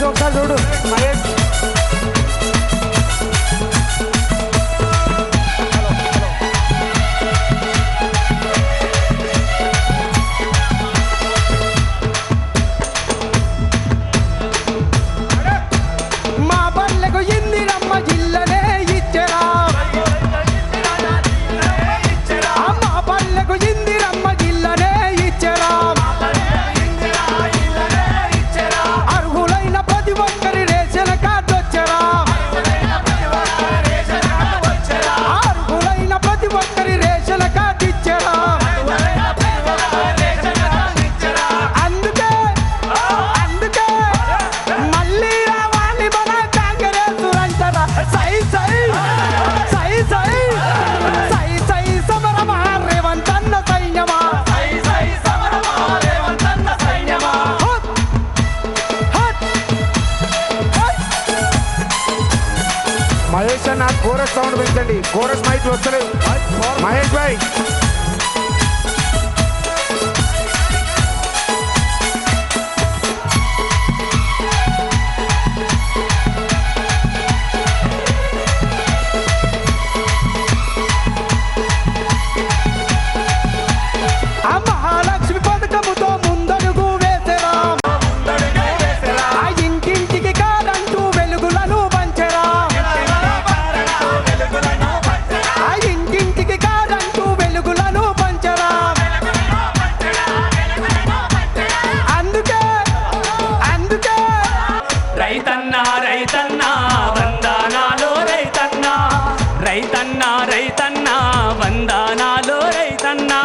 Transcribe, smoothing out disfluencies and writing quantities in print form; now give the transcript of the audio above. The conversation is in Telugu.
ఒకసారి చూడు మహేష్. మా పల్లెకు ఇందిరమ్మ జిల్లనే ఇచ్చరా, మా పల్లెకు ఇందిరమ్మ జిల్లనే ఇచ్చరా. అర్హులైన ప్రతి ఒక్కరి రేషన్ కార్డు వచ్చరా, అర్హులైన ప్రతి ఒక్కరి రేషన్ కార్డు ఇచ్చరా. అందుకే అందుకే మళ్ళీ రావాలి మన కాంగ్రెస్ రంచన. సై సై సై సై సై సై సమరమా రేవంతన్న సైన్యమా, సై సై సమరమా రేవంతన్న సైన్యమా. హట్ హట్ హట్. మహేష్ అన్న కోరస్ సౌండ్ పెంచండి, కోరస్ మైక్ వస్తలేదు మహేష్ భాయ్. ఆ మహాలక్ష్మి పథకముతో ముందడుగు వేసరా, ఆ ఇంటింటికి కాదంటూ వెలుగులను పంచరా, ఆ ఇంటింటికి కాదంటూ వెలుగులను పంచరా. అందుకే అందుకే రైతన్నా రైతన్నా వందనాలో రైతన్నా, రైతన్నా రైతన్నా వందనాలో రైతన్నా.